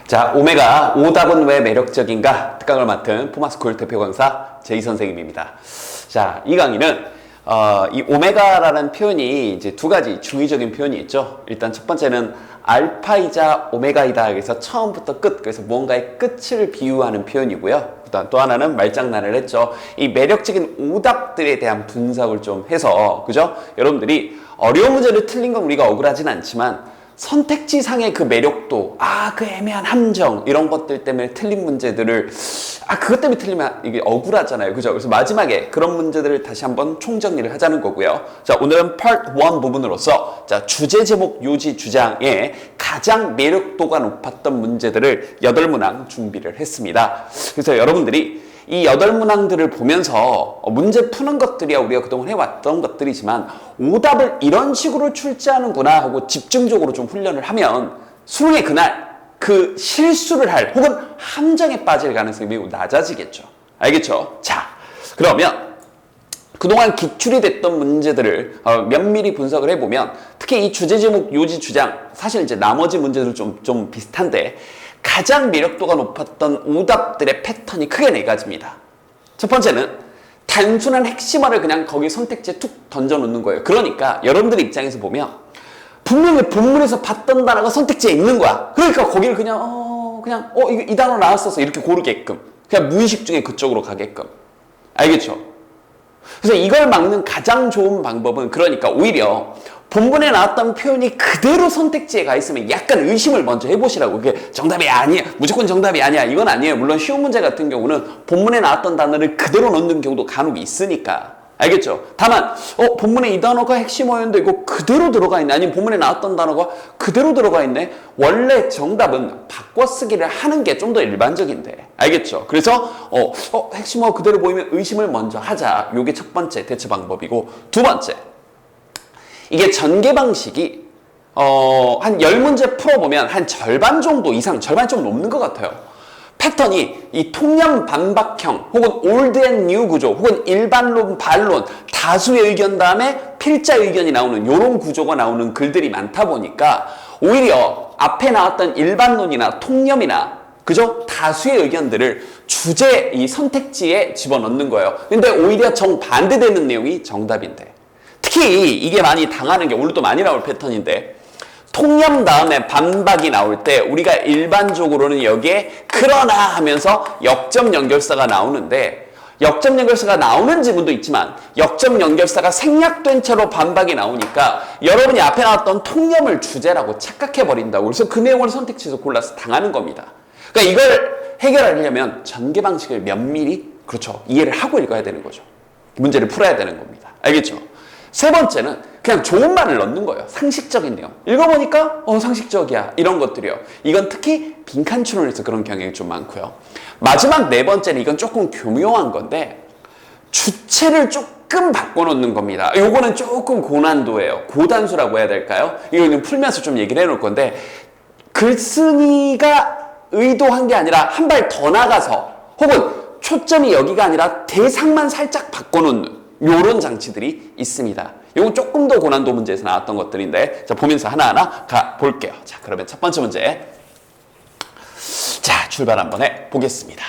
자, 오메가 오답은 왜 매력적인가 특강을 맡은 포마스쿨 대표 강사 제이 선생님입니다. 자, 이 강의는 이 오메가라는 표현이 이제 두 가지 중의적인 표현이 있죠. 일단 첫 번째는 알파이자 오메가이다. 그래서 처음부터 끝, 그래서 무언가의 끝을 비유하는 표현이고요. 그다음 또 하나는 말장난을 했죠. 이 매력적인 오답들에 대한 분석을 좀 해서, 그죠? 여러분들이 어려운 문제를 틀린 건 우리가 억울하진 않지만 선택지상의 그 매력도, 그 애매한 함정, 이런 것들 때문에 틀린 문제들을, 그것 때문에 틀리면 이게 억울하잖아요. 그죠? 그래서 마지막에 그런 문제들을 다시 한번 총정리를 하자는 거고요. 자, 오늘은 Part 1 부분으로서, 자, 주제 제목 요지 주장에 가장 매력도가 높았던 문제들을 8문항 준비를 했습니다. 그래서 여러분들이 이 8문항들을 보면서 문제 푸는 것들이야 우리가 그동안 해왔던 것들이지만 오답을 이런 식으로 출제하는구나 하고 집중적으로 좀 훈련을 하면 수능의 그날 그 실수를 할 혹은 함정에 빠질 가능성이 매우 낮아지겠죠. 알겠죠? 자, 그러면 그동안 기출이 됐던 문제들을 면밀히 분석을 해보면 특히 이 주제 제목 요지 주장, 사실 이제 나머지 문제들 좀 비슷한데 가장 매력도가 높았던 오답들의 패턴이 크게 4가지입니다. 첫 번째는 단순한 핵심어를 그냥 거기 선택지에 툭 던져놓는 거예요. 그러니까 여러분들 입장에서 보면 분명히 본문에서 봤던 단어가 선택지에 있는 거야. 그러니까 거기를 그냥 이거 이 단어 나왔어서 이렇게 고르게끔, 그냥 무의식 중에 그쪽으로 가게끔. 알겠죠? 그래서 이걸 막는 가장 좋은 방법은, 그러니까 오히려 본문에 나왔던 표현이 그대로 선택지에 가 있으면 약간 의심을 먼저 해보시라고. 그게 정답이 아니야, 무조건 정답이 아니야, 이건 아니에요. 물론 쉬운 문제 같은 경우는 본문에 나왔던 단어를 그대로 넣는 경우도 간혹 있으니까. 알겠죠? 다만 본문에 이 단어가 핵심어였는데 이거 그대로 들어가 있네, 아니면 본문에 나왔던 단어가 그대로 들어가 있네. 원래 정답은 바꿔쓰기를 하는 게 좀 더 일반적인데. 알겠죠? 그래서 핵심어 그대로 보이면 의심을 먼저 하자. 요게 첫 번째 대처 방법이고, 두 번째, 이게 전개 방식이 한 10문제 풀어보면 한 절반 정도 이상, 절반 좀 넘는 것 같아요. 패턴이 이 통념 반박형 혹은 올드 앤 뉴 구조 혹은 일반론, 반론, 다수의 의견 다음에 필자 의견이 나오는 이런 구조가 나오는 글들이 많다 보니까 오히려 앞에 나왔던 일반론이나 통념이나, 그죠? 다수의 의견들을 주제 이 선택지에 집어넣는 거예요. 근데 오히려 정반대되는 내용이 정답인데, 특히 이게 많이 당하는 게 오늘도 많이 나올 패턴인데, 통념 다음에 반박이 나올 때 우리가 일반적으로는 여기에 그러나 하면서 역점 연결사가 나오는데, 역점 연결사가 나오는 지문도 있지만 역점 연결사가 생략된 채로 반박이 나오니까 여러분이 앞에 나왔던 통념을 주제라고 착각해버린다고. 그래서 그 내용을 선택지에서 골라서 당하는 겁니다. 그러니까 이걸 해결하려면 전개 방식을 면밀히, 그렇죠, 이해를 하고 읽어야 되는 거죠. 문제를 풀어야 되는 겁니다. 알겠죠? 세 번째는 그냥 좋은 말을 넣는 거예요. 상식적인 내용. 읽어보니까 상식적이야, 이런 것들이요. 이건 특히 빈칸 추론에서 그런 경향이 좀 많고요. 마지막 4번째는 이건 조금 교묘한 건데 주체를 조금 바꿔놓는 겁니다. 요거는 조금 고난도예요. 고단수라고 해야 될까요? 이거는 풀면서 좀 얘기를 해놓을 건데, 글쓴이가 의도한 게 아니라 한 발 더 나가서, 혹은 초점이 여기가 아니라 대상만 살짝 바꿔놓는 요런 장치들이 있습니다. 이건 조금 더 고난도 문제에서 나왔던 것들인데, 자, 보면서 하나하나 가볼게요. 자, 그러면 첫 번째 문제. 자, 출발 한번 해보겠습니다.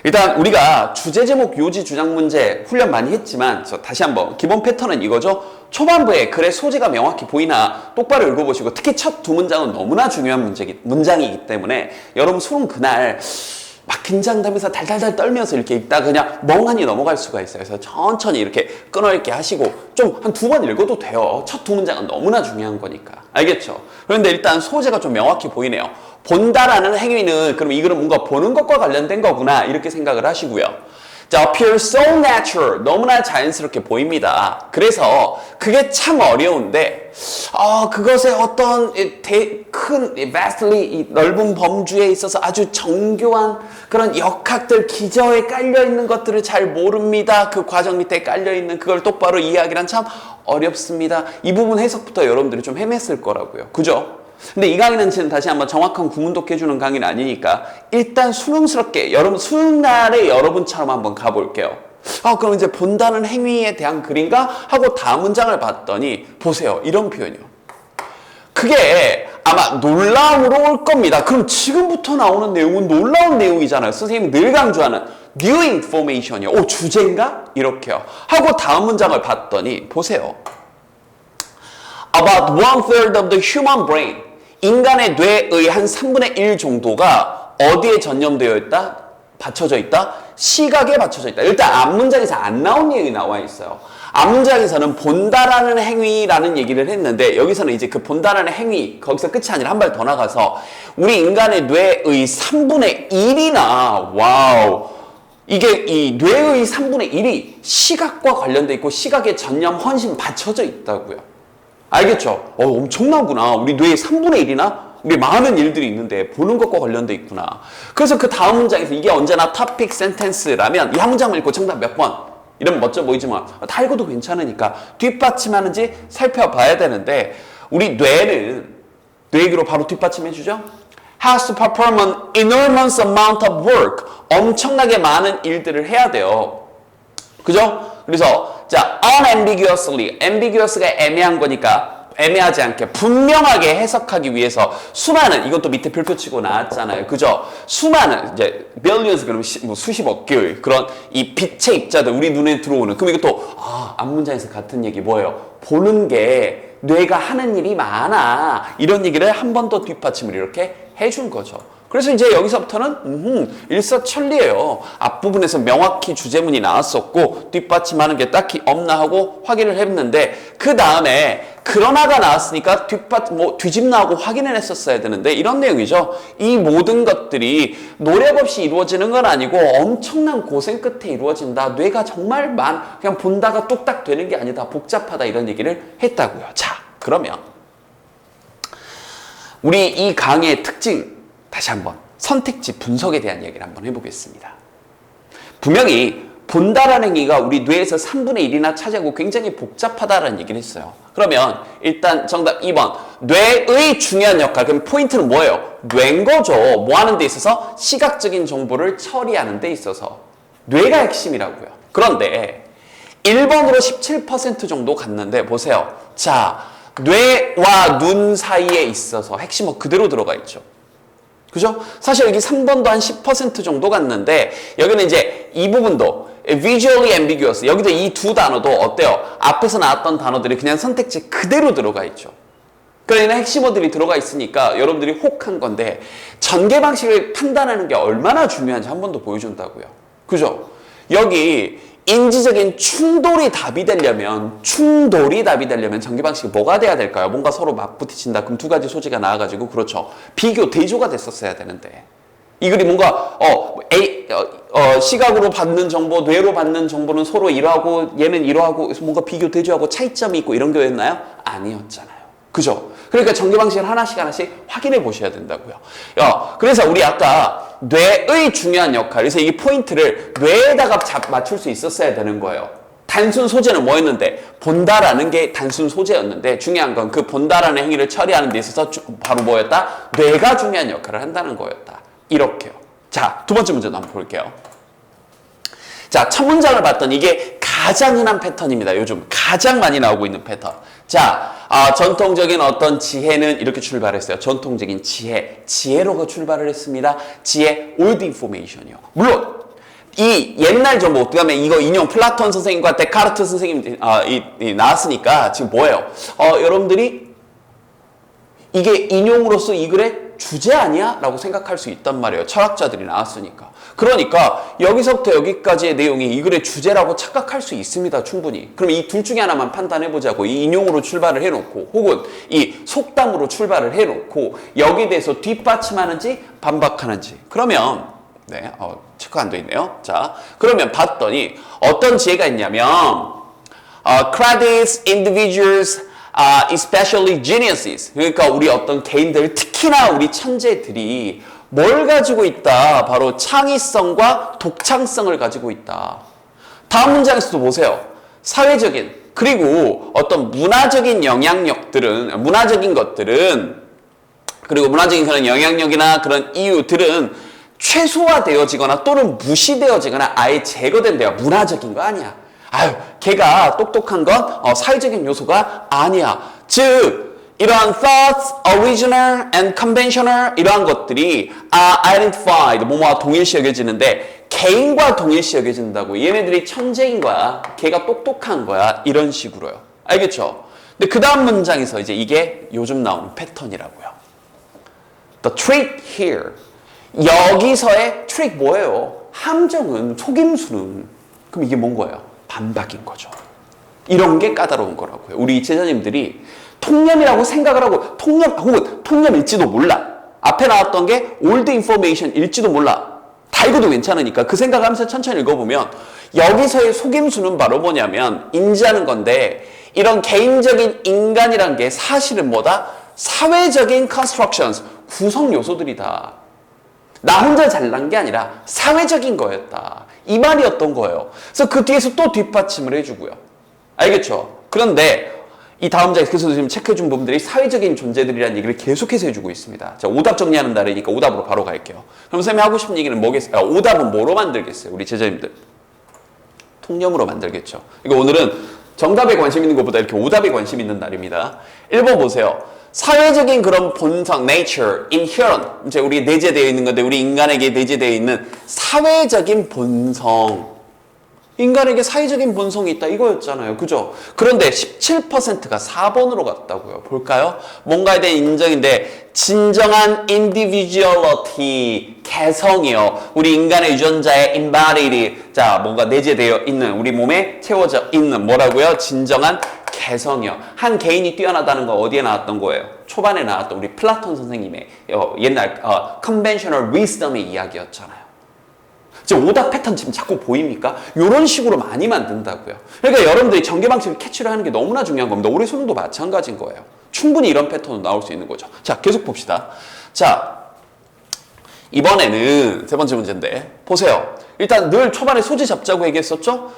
일단 우리가 주제 제목 요지 주장 문제 훈련 많이 했지만, 다시 한번 기본 패턴은 이거죠. 초반부에 글의 소재가 명확히 보이나 똑바로 읽어보시고, 특히 첫 2문장은 너무나 중요한 문장이기 때문에 여러분 수능 그날 막 긴장되면서 달달달 떨면서 이렇게 읽다가 그냥 멍하니 넘어갈 수가 있어요. 그래서 천천히 이렇게 끊어읽기 하시고 좀 한 2번 읽어도 돼요. 첫 2문장은 너무나 중요한 거니까. 알겠죠? 그런데 일단 소재가 좀 명확히 보이네요. 본다라는 행위는 그럼 이 글은 뭔가 보는 것과 관련된 거구나, 이렇게 생각을 하시고요. 자, appear so natural, 너무나 자연스럽게 보입니다. 그래서 그게 참 어려운데 그것의 어떤 큰 vastly 이 넓은 범주에 있어서 아주 정교한 그런 역학들, 기저에 깔려있는 것들을 잘 모릅니다. 그 과정 밑에 깔려있는 그걸 똑바로 이해하기란 참 어렵습니다. 이 부분 해석부터 여러분들이 좀 헤맸을 거라고요. 그죠? 근데 이 강의는 지금 다시 한번 정확한 구문독 해주는 강의는 아니니까 일단 수능스럽게 여러분 수능날에 여러분처럼 한번 가볼게요. 그럼 이제 본다는 행위에 대한 글인가 하고 다음 문장을 봤더니 보세요, 이런 표현이요. 그게 아마 놀라움으로 올 겁니다. 그럼 지금부터 나오는 내용은 놀라운 내용이잖아요. 선생님이 늘 강조하는 new information이요. 오, 주제인가? 이렇게요. 하고 다음 문장을 봤더니 보세요. About 1/3 of the human brain. 인간의 뇌의 한 3분의 1 정도가 어디에 전념되어 있다? 받쳐져 있다? 시각에 받쳐져 있다. 일단 앞문장에서 안 나온 내용이 나와 있어요. 앞문장에서는 본다라는 행위라는 얘기를 했는데 여기서는 이제 그 본다라는 행위 거기서 끝이 아니라 한 발 더 나가서 우리 인간의 뇌의 3분의 1이나 와우 이게 이 뇌의 3분의 1이 시각과 관련돼 있고 시각에 전념 헌신 받쳐져 있다고요. 알겠죠? 엄청나구나. 우리 뇌의 3분의 1이나 우리 많은 일들이 있는데 보는 것과 관련돼 있구나. 그래서 그 다음 문장에서 이게 언제나 토픽 센텐스라면 이 한 문장만 읽고 정답 몇 번 이러면 멋져 보이지만 다 읽어도 괜찮으니까 뒷받침하는지 살펴봐야 되는데 우리 뇌는 뇌 얘기로 바로 뒷받침해 주죠. has to perform an enormous amount of work. 엄청나게 많은 일들을 해야 돼요. 그죠? 그래서 자, unambiguously, ambiguous가 애매한 거니까 애매하지 않게 분명하게 해석하기 위해서 수많은 이것도 밑에 별표 치고 나왔잖아요. 그죠? 수많은 이제 billions 그러면 뭐 수십억 개의 그런 이 빛의 입자들 우리 눈에 들어오는 그럼 이것도 앞문장에서 같은 얘기 뭐예요? 보는 게 뇌가 하는 일이 많아 이런 얘기를 한 번 더 뒷받침을 이렇게 해준 거죠. 그래서 이제 여기서부터는 일사천리예요. 앞부분에서 명확히 주제문이 나왔었고 뒷받침하는 게 딱히 없나 하고 확인을 했는데 그 다음에 그러나가 나왔으니까 뒤집나하고 확인을 했었어야 되는데 이런 내용이죠. 이 모든 것들이 노력 없이 이루어지는 건 아니고 엄청난 고생 끝에 이루어진다. 뇌가 정말 그냥 본다가 뚝딱 되는 게 아니다. 복잡하다 이런 얘기를 했다고요. 자, 그러면 우리 이 강의의 특징 다시 한번 선택지 분석에 대한 얘기를 한번 해보겠습니다. 분명히 본다라는 행위가 우리 뇌에서 3분의 1이나 차지하고 굉장히 복잡하다라는 얘기를 했어요. 그러면 일단 정답 2번 뇌의 중요한 역할 그럼 포인트는 뭐예요? 뇌인 거죠. 뭐 하는 데 있어서? 시각적인 정보를 처리하는 데 있어서 뇌가 핵심이라고요. 그런데 1번으로 17% 정도 갔는데 보세요. 자, 뇌와 눈 사이에 있어서 핵심은 그대로 들어가 있죠. 그죠? 사실 여기 3번도 한 10% 정도 갔는데 여기는 이제 이 부분도 visually ambiguous 여기도 이 두 단어도 어때요? 앞에서 나왔던 단어들이 그냥 선택지 그대로 들어가 있죠. 그러니까 핵심어들이 들어가 있으니까 여러분들이 혹한 건데 전개 방식을 판단하는 게 얼마나 중요한지 한 번 더 보여준다고요. 그죠? 여기 인지적인 충돌이 답이 되려면 전개 방식이 뭐가 돼야 될까요? 뭔가 서로 맞부딪힌다. 그럼 두 가지 소지가 나와가지고 그렇죠. 비교, 대조가 됐었어야 되는데 이 글이 뭔가 시각으로 받는 정보, 뇌로 받는 정보는 서로 이러하고 얘는 이러하고 뭔가 비교, 대조하고 차이점이 있고 이런 거였나요? 아니었잖아요. 그죠? 그러니까 전개 방식을 하나씩 확인해 보셔야 된다고요. 그래서 우리 아까 뇌의 중요한 역할, 그래서 이 포인트를 뇌에다가 맞출 수 있었어야 되는 거예요. 단순 소재는 뭐였는데? 본다라는 게 단순 소재였는데 중요한 건 그 본다라는 행위를 처리하는 데 있어서 바로 뭐였다? 뇌가 중요한 역할을 한다는 거였다. 이렇게요. 자, 두 번째 문제도 한번 볼게요. 자, 첫 문장을 봤더니 이게 가장 흔한 패턴입니다. 요즘 가장 많이 나오고 있는 패턴. 자, 전통적인 어떤 지혜는 이렇게 출발했어요. 전통적인 지혜로가 출발을 했습니다. 지혜, old information이요. 물론 이 옛날 정보, 그다음에 이거 인용 플라톤 선생님과 데카르트 선생님 나왔으니까 지금 뭐예요? 여러분들이 이게 인용으로서 이 글의 주제 아니야? 라고 생각할 수 있단 말이에요. 철학자들이 나왔으니까. 그러니까 여기서부터 여기까지의 내용이 이 글의 주제라고 착각할 수 있습니다. 충분히. 그럼 이 둘 중에 하나만 판단해보자고. 이 인용으로 출발을 해놓고 혹은 이 속담으로 출발을 해놓고 여기에 대해서 뒷받침하는지 반박하는지. 그러면 체크 안 돼 있네요. 자, 그러면 봤더니 어떤 지혜가 있냐면 credits individuals especially geniuses. 그러니까 우리 어떤 개인들, 특히나 우리 천재들이 뭘 가지고 있다? 바로 창의성과 독창성을 가지고 있다. 다음 문장에서도 보세요. 사회적인 그리고 어떤 문화적인 영향력들은 문화적인 것들은 그리고 문화적인 그런 영향력이나 그런 이유들은 최소화되어지거나 또는 무시되어지거나 아예 제거된대요. 문화적인 거 아니야. 걔가 똑똑한 건 사회적인 요소가 아니야. 즉 이러한 thoughts, original and conventional 이러한 것들이 are identified, 뭐뭐와 동일시 여겨지는데 개인과 동일시 여겨진다고. 얘네들이 천재인 거야. 걔가 똑똑한 거야. 이런 식으로요. 알겠죠? 근데 그 다음 문장에서 이제 이게 요즘 나오는 패턴이라고요. The trick here. 여기서의 트릭 뭐예요? 함정은, 속임수는. 그럼 이게 뭔 거예요? 반박인 거죠. 이런 게 까다로운 거라고요. 우리 제자님들이 통념이라고 생각을 하고 혹은 통념일지도 몰라. 앞에 나왔던 게 old information일지도 몰라. 다 읽어도 괜찮으니까 그 생각하면서 천천히 읽어보면 여기서의 속임수는 바로 뭐냐면 인지하는 건데 이런 개인적인 인간이란 게 사실은 뭐다? 사회적인 constructions, 구성 요소들이다. 나 혼자 잘난 게 아니라 사회적인 거였다. 이 말이었던 거예요. 그래서 그 뒤에서 또 뒷받침을 해주고요. 알겠죠? 그런데 이 다음 장에서 그래서 지금 체크해준 부분들이 사회적인 존재들이라는 얘기를 계속해서 해주고 있습니다. 자, 오답 정리하는 날이니까 오답으로 바로 갈게요. 그럼 쌤이 하고 싶은 얘기는 뭐겠어요? 오답은 뭐로 만들겠어요? 우리 제자님들. 통념으로 만들겠죠. 이거 오늘은 정답에 관심 있는 것보다 이렇게 오답에 관심 있는 날입니다. 1번 보세요. 사회적인 그런 본성, nature, inherent, 이제 우리 내재되어 있는 건데 우리 인간에게 내재되어 있는 사회적인 본성. 인간에게 사회적인 본성이 있다 이거였잖아요. 그죠? 그런데 17%가 4번으로 갔다고요. 볼까요? 뭔가에 대한 인정인데 진정한 individuality, 개성이요. 우리 인간의 유전자의 embodied, 자 뭔가 내재되어 있는 우리 몸에 채워져 있는 뭐라고요? 진정한 개성이요. 한 개인이 뛰어나다는 거 어디에 나왔던 거예요? 초반에 나왔던 우리 플라톤 선생님의 옛날 conventional wisdom의 이야기였잖아요. 지금 오답 패턴 지금 자꾸 보입니까? 이런 식으로 많이 만든다고요. 그러니까 여러분들이 전개방식을 캐치를 하는 게 너무나 중요한 겁니다. 올해 수능도 마찬가지인 거예요. 충분히 이런 패턴으로 나올 수 있는 거죠. 자, 계속 봅시다. 자, 이번에는 세 번째 문제인데 보세요. 일단 늘 초반에 소지 잡자고 얘기했었죠?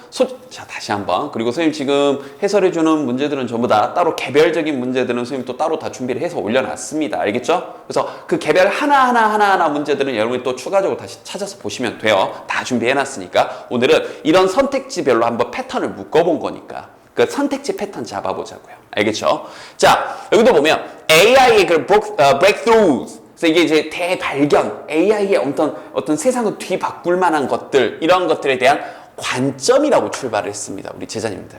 자, 다시 한번. 그리고 선생님 지금 해설해주는 문제들은 전부 다 따로 개별적인 문제들은 선생님 또 따로 다 준비를 해서 올려놨습니다. 알겠죠? 그래서 그 개별 하나하나 문제들은 여러분이 또 추가적으로 다시 찾아서 보시면 돼요. 다 준비해놨으니까. 오늘은 이런 선택지별로 한번 패턴을 묶어본 거니까. 그 선택지 패턴 잡아보자고요. 알겠죠? 자, 여기도 보면 AI의 그 breakthroughs. 그래서 이게 이제 대발견, AI의 어떤 세상을 뒤바꿀 만한 것들, 이런 것들에 대한 관점이라고 출발을 했습니다. 우리 제자님들.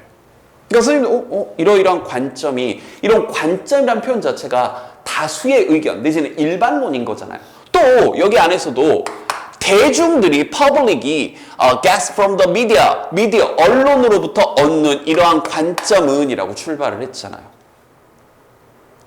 그러니까 선생님, 이러이러한 관점이, 이런 관점이라는 표현 자체가 다수의 의견, 내지는 일반론인 거잖아요. 또, 여기 안에서도 대중들이, public이 guess from the media, 언론으로부터 얻는 이러한 관점은 이라고 출발을 했잖아요.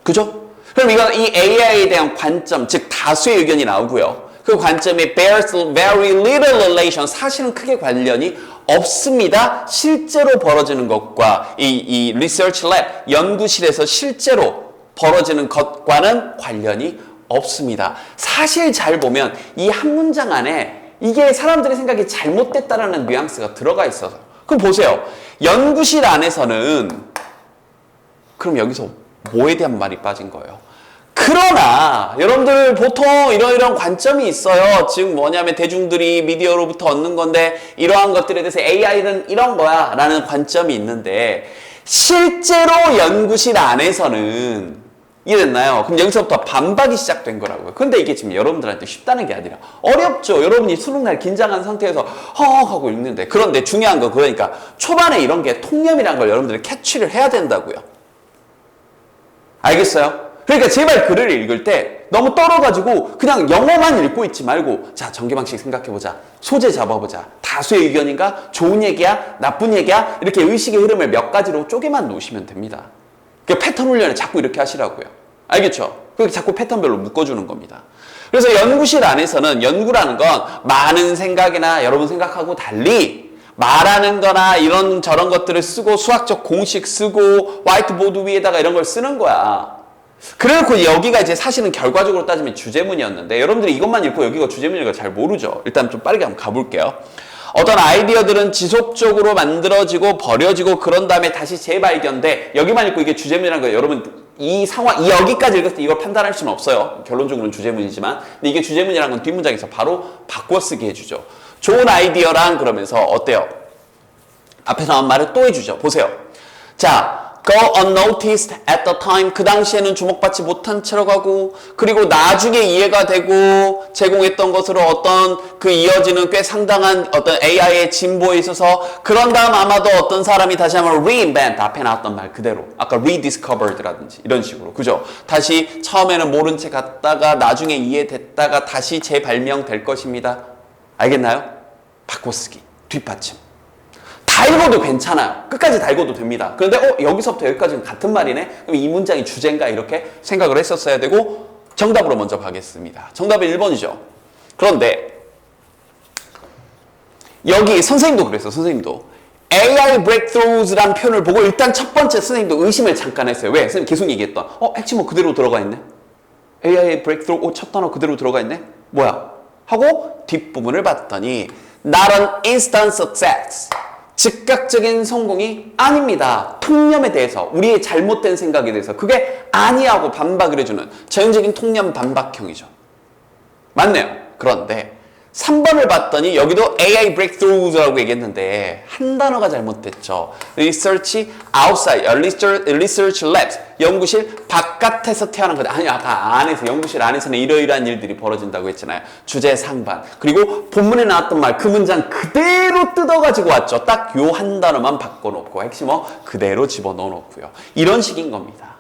그죠? 그럼 이건 이 AI에 대한 관점, 즉 다수의 의견이 나오고요. 그 관점이 bears very little relation, 사실은 크게 관련이 없습니다. 실제로 벌어지는 것과 이 research lab, 연구실에서 실제로 벌어지는 것과는 관련이 없습니다. 사실 잘 보면 이 한 문장 안에 이게 사람들의 생각이 잘못됐다라는 뉘앙스가 들어가 있어서. 그럼 보세요. 연구실 안에서는 그럼 여기서 뭐에 대한 말이 빠진 거예요? 그러나 여러분들 보통 이런 관점이 있어요. 즉 뭐냐면 대중들이 미디어로부터 얻는 건데 이러한 것들에 대해서 AI는 이런 거야 라는 관점이 있는데 실제로 연구실 안에서는 이해됐나요? 그럼 여기서부터 반박이 시작된 거라고요. 근데 이게 지금 여러분들한테 쉽다는 게 아니라 어렵죠. 여러분이 수능날 긴장한 상태에서 허허 하고 읽는데. 그런데 중요한 건 그러니까 초반에 이런 게 통념이라는 걸 여러분들이 캐치를 해야 된다고요. 알겠어요? 그러니까 제발 글을 읽을 때 너무 떨어가지고 그냥 영어만 읽고 있지 말고 자, 전개방식 생각해보자. 소재 잡아보자. 다수의 의견인가? 좋은 얘기야? 나쁜 얘기야? 이렇게 의식의 흐름을 몇 가지로 쪼개만 놓으시면 됩니다. 그러니까 패턴 훈련을 자꾸 이렇게 하시라고요. 알겠죠? 그렇게 자꾸 패턴별로 묶어주는 겁니다. 그래서 연구실 안에서는 연구라는 건 많은 생각이나 여러분 생각하고 달리 말하는 거나 이런 저런 것들을 쓰고 수학적 공식 쓰고 화이트보드 위에다가 이런 걸 쓰는 거야. 그래놓고 여기가 이제 사실은 결과적으로 따지면 주제문이었는데 여러분들이 이것만 읽고 여기가 주제문인 걸 잘 모르죠. 일단 좀 빠르게 한번 가볼게요. 어떤 아이디어들은 지속적으로 만들어지고 버려지고 그런 다음에 다시 재발견돼. 여기만 읽고 이게 주제문이라는 거예요. 여러분 이 상황, 여기까지 읽었을 때 이걸 판단할 수는 없어요. 결론적으로는 주제문이지만. 근데 이게 주제문이라는 건 뒷문장에서 바로 바꿔 쓰게 해주죠. 좋은 아이디어란 그러면서 어때요? 앞에 나온 말을 또 해주죠. 보세요. 자, go unnoticed at the time. 그 당시에는 주목받지 못한 채로 가고, 그리고 나중에 이해가 되고 제공했던 것으로 어떤 그 이어지는 꽤 상당한 어떤 AI의 진보에 있어서, 그런 다음 아마도 어떤 사람이 다시 한번 reinvent, 앞에 나왔던 말 그대로 아까 rediscovered라든지 이런 식으로, 그죠? 다시 처음에는 모른 채 갔다가 나중에 이해됐다가 다시 재발명될 것입니다. 알겠나요? 바꿔쓰기, 뒷받침. 다 읽어도 괜찮아요. 끝까지 다 읽어도 됩니다. 그런데 여기서부터 여기까지는 같은 말이네? 그럼 이 문장이 주제인가? 이렇게 생각을 했었어야 되고, 정답으로 먼저 가겠습니다. 정답은 1번이죠. 그런데 여기 선생님도 그랬어요. 선생님도 AI breakthroughs라는 표현을 보고 일단 첫 번째 선생님도 의심을 잠깐 했어요. 왜? 선생님 계속 얘기했던 핵심어 그대로 들어가 있네? AI breakthrough, 첫 단어 그대로 들어가 있네? 뭐야? 하고 뒷부분을 봤더니 not an instant success, 즉각적인 성공이 아닙니다. 통념에 대해서, 우리의 잘못된 생각에 대해서 그게 아니하고 반박을 해주는 전형적인 통념 반박형이죠. 맞네요. 그런데 3번을 봤더니 여기도 AI breakthroughs라고 얘기했는데 한 단어가 잘못됐죠. research outside, research labs, 연구실 바깥에서 태어난 거다. 아니, 아까 안에서, 연구실 안에서는 이러이러한 일들이 벌어진다고 했잖아요. 주제 상반. 그리고 본문에 나왔던 말, 그 문장 그대로 뜯어가지고 왔죠. 딱 요 한 단어만 바꿔놓고 핵심어 그대로 집어넣어 놓고요. 이런 식인 겁니다.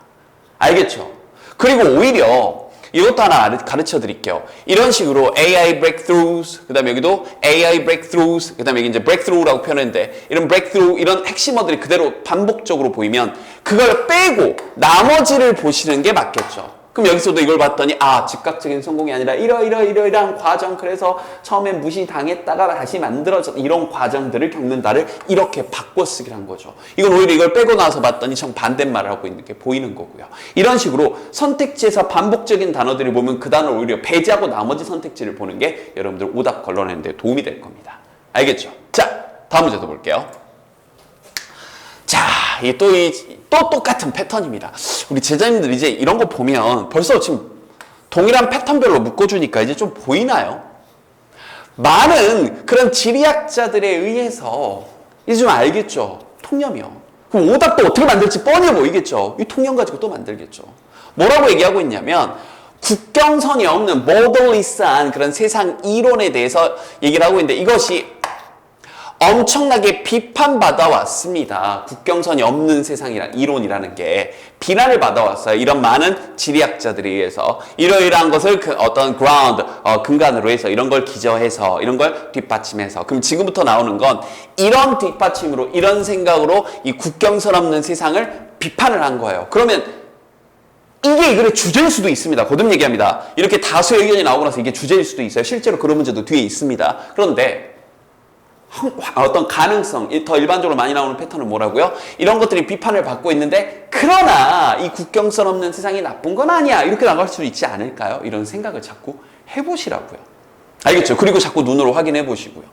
알겠죠? 그리고 오히려 이것도 하나 가르쳐 드릴게요. 이런 식으로 AI breakthroughs, 그 다음에 여기도 AI breakthroughs, 그 다음에 여기 이제 breakthrough라고 표현했는데, 이런 breakthrough, 이런 핵심어들이 그대로 반복적으로 보이면 그걸 빼고 나머지를 보시는 게 맞겠죠. 그럼 여기서도 이걸 봤더니 즉각적인 성공이 아니라 이러이러한 과정, 그래서 처음엔 무시당했다가 다시 만들어졌, 이런 과정들을 겪는다를 이렇게 바꿔쓰기를 한 거죠. 이건 오히려 이걸 빼고 나서 봤더니 정반대말을 하고 있는 게 보이는 거고요. 이런 식으로 선택지에서 반복적인 단어들이 보면 그 단어를 오히려 배제하고 나머지 선택지를 보는 게 여러분들 오답 걸러내는 데 도움이 될 겁니다. 알겠죠? 자, 다음 문제도 볼게요. 자, 또 똑같은 패턴입니다. 우리 제자님들 이제 이런 거 보면 벌써 지금 동일한 패턴별로 묶어주니까 이제 좀 보이나요? 많은 그런 지리학자들에 의해서 이제 좀 알겠죠? 통념이요. 그럼 오답도 어떻게 만들지 뻔히 보이겠죠? 이 통념 가지고 또 만들겠죠. 뭐라고 얘기하고 있냐면, 국경선이 없는 borderless한 그런 세상 이론에 대해서 얘기를 하고 있는데, 이것이 엄청나게 비판받아 왔습니다. 국경선이 없는 세상이란 이론이라는 게 비난을 받아왔어요. 이런 많은 지리학자들에 의해서 이러이러한 것을 어떤 ground, 근간으로 해서 이런 걸 기저해서 이런 걸 뒷받침해서. 그럼 지금부터 나오는 건 이런 뒷받침으로, 이런 생각으로 이 국경선 없는 세상을 비판을 한 거예요. 그러면 이게 이 글의 주제일 수도 있습니다. 거듭 얘기합니다. 이렇게 다수의 의견이 나오고 나서 이게 주제일 수도 있어요. 실제로 그런 문제도 뒤에 있습니다. 그런데 어떤 가능성, 더 일반적으로 많이 나오는 패턴은 뭐라고요? 이런 것들이 비판을 받고 있는데, 그러나 이 국경선 없는 세상이 나쁜 건 아니야, 이렇게 나갈 수 있지 않을까요? 이런 생각을 자꾸 해보시라고요. 알겠죠? 그리고 자꾸 눈으로 확인해 보시고요.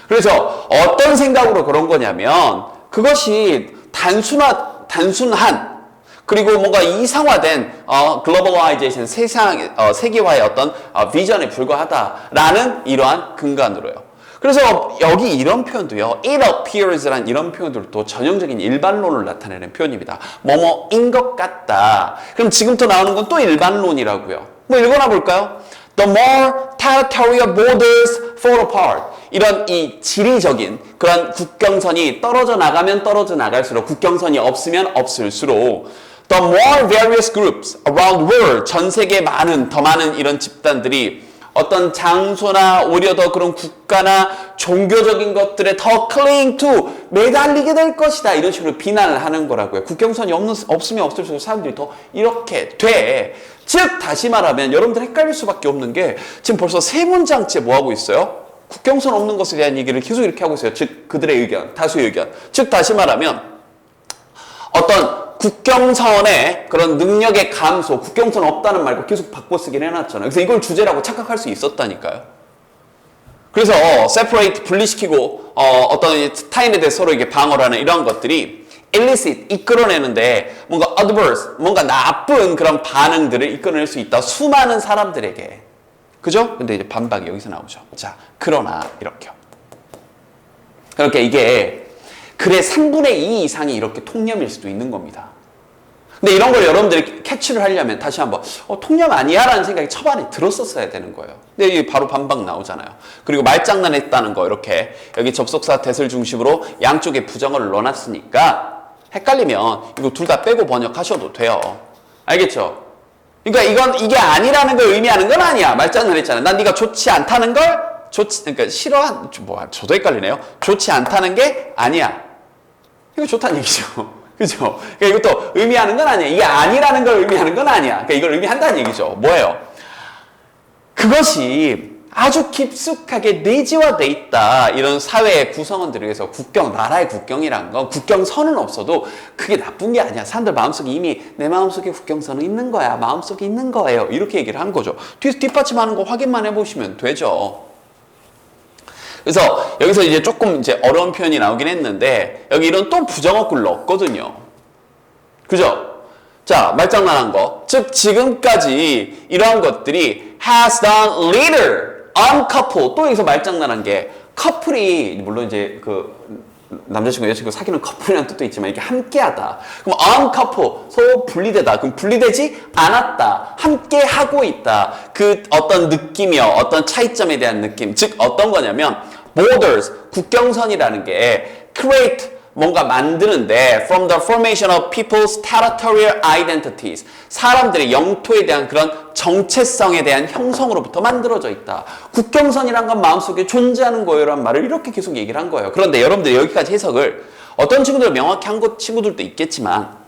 그래서 어떤 생각으로 그런 거냐면, 그것이 단순한 그리고 뭔가 이상화된 글로벌라이제이션, 세계화의 어떤 비전에 불과하다라는 이러한 근간으로요. 그래서 여기 이런 표현도요, it appears라는 이런 표현들도 전형적인 일반론을 나타내는 표현입니다. 뭐뭐인 것 같다. 그럼 지금부터 나오는 건 또 일반론이라고요. 뭐 읽어나 볼까요? The more territorial borders fall apart. 이런 이 지리적인 그런 국경선이 떨어져 나가면 떨어져 나갈수록, 국경선이 없으면 없을수록 the more various groups around the world, 전 세계 더 많은 이런 집단들이 어떤 장소나 오히려 더 그런 국가나 종교적인 것들에 더 cling to, 매달리게 될 것이다. 이런 식으로 비난을 하는 거라고요. 국경선이 없으면 없을수록 사람들이 더 이렇게 돼. 즉 다시 말하면 여러분들 헷갈릴 수밖에 없는 게, 지금 벌써 세 문장째 뭐 하고 있어요? 국경선 없는 것에 대한 얘기를 계속 이렇게 하고 있어요. 즉 그들의 의견, 다수의 의견. 즉 다시 말하면 어떤 국경선의 그런 능력의 감소, 국경선 없다는 말고 계속 바꿔쓰기를 해놨잖아요. 그래서 이걸 주제라고 착각할 수 있었다니까요. 그래서 separate, 분리시키고 어떤 타인에 대해 서로 이게 방어를 하는 이런 것들이 illicit, 이끌어내는데 뭔가 adverse, 뭔가 나쁜 그런 반응들을 이끌어낼 수 있다. 수많은 사람들에게. 그죠? 근데 이제 반박이 여기서 나오죠. 자, 그러나 이렇게요. 그렇게 이게 글의 3분의 2 이상이 이렇게 통념일 수도 있는 겁니다. 근데 이런 걸 여러분들이 캐치를 하려면 다시 한번 통념 아니야? 라는 생각이 초반에 들었었어야 되는 거예요. 근데 이게 바로 반박 나오잖아요. 그리고 말장난했다는 거 이렇게 여기 접속사 that을 중심으로 양쪽에 부정어를 넣어놨으니까 헷갈리면 이거 둘 다 빼고 번역하셔도 돼요. 알겠죠? 그러니까 이게 아니라는 걸 의미하는 건 아니야. 말장난했잖아. 난 네가 좋지 않다는 걸 그러니까 싫어한 저도 헷갈리네요. 좋지 않다는 게 아니야. 이거 좋다는 얘기죠. 그죠? 그러니까 이것도 의미하는 건 아니야. 이게 아니라는 걸 의미하는 건 아니야. 그러니까 이걸 의미한다는 얘기죠. 뭐예요? 그것이 아주 깊숙하게 내재화돼 있다. 이런 사회의 구성원들에 의해서 나라의 국경이란 건 국경선은 없어도 그게 나쁜 게 아니야. 사람들 마음속에 이미 내 마음속에 국경선은 있는 거야. 마음속에 있는 거예요. 이렇게 얘기를 한 거죠. 뒤에서 뒷받침하는 거 확인만 해보시면 되죠. 그래서 여기서 이제 조금 이제 어려운 표현이 나오긴 했는데 여기 이런 또 부정어구를 넣었거든요. 그죠? 자, 말장난한 거. 즉 지금까지 이러한 것들이 has done little on couple. 또 여기서 말장난한 게 커플이 물론 이제 그 남자친구 여자친구 사귀는 커플이라는 뜻도 있지만 이게 함께하다. 그럼 on couple 서로 분리되다. 그럼 분리되지 않았다. 함께 하고 있다. 그 어떤 느낌이요, 어떤 차이점에 대한 느낌. 즉 어떤 거냐면 borders 국경선이라는 게 create 뭔가 만드는데 from the formation of people's territorial identities 사람들의 영토에 대한 그런 정체성에 대한 형성으로부터 만들어져 있다. 국경선이란 건 마음속에 존재하는 거예요라는 말을 이렇게 계속 얘기를 한 거예요. 그런데 여러분들 여기까지 해석을 어떤 친구들은 명확히 한 친구들도 있겠지만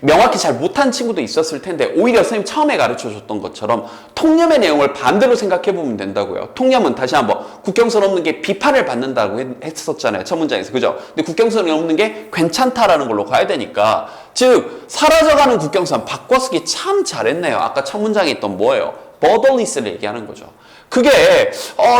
명확히 잘 못한 친구도 있었을 텐데 오히려 선생님 처음에 가르쳐줬던 것처럼 통념의 내용을 반대로 생각해보면 된다고요. 통념은 다시 한번 국경선 없는 게 비판을 받는다고 했었잖아요. 첫 문장에서. 그죠? 근데 국경선이 없는 게 괜찮다라는 걸로 가야 되니까 즉 사라져가는 국경선 바꿔쓰기 참 잘했네요. 아까 첫 문장에 있던 뭐예요? borderless를 얘기하는 거죠. 그게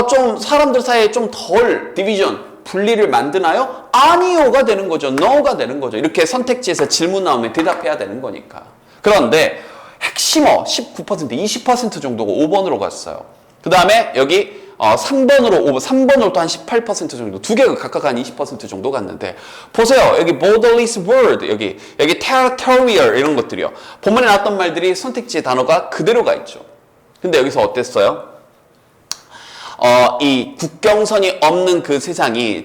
좀 사람들 사이에 좀 덜 디비전 분리를 만드나요? 아니요가 되는 거죠. no가 되는 거죠. 이렇게 선택지에서 질문 나오면 대답해야 되는 거니까. 그런데 핵심어 19%, 20% 정도가 5번으로 갔어요. 그 다음에 여기 3번으로 또 한 18% 정도, 두 개가 각각 한 20% 정도 갔는데 보세요. 여기 borderless word, 여기 territorial 이런 것들이요. 본문에 나왔던 말들이 선택지의 단어가 그대로가 있죠. 근데 여기서 어땠어요? 이 국경선이 없는 그 세상이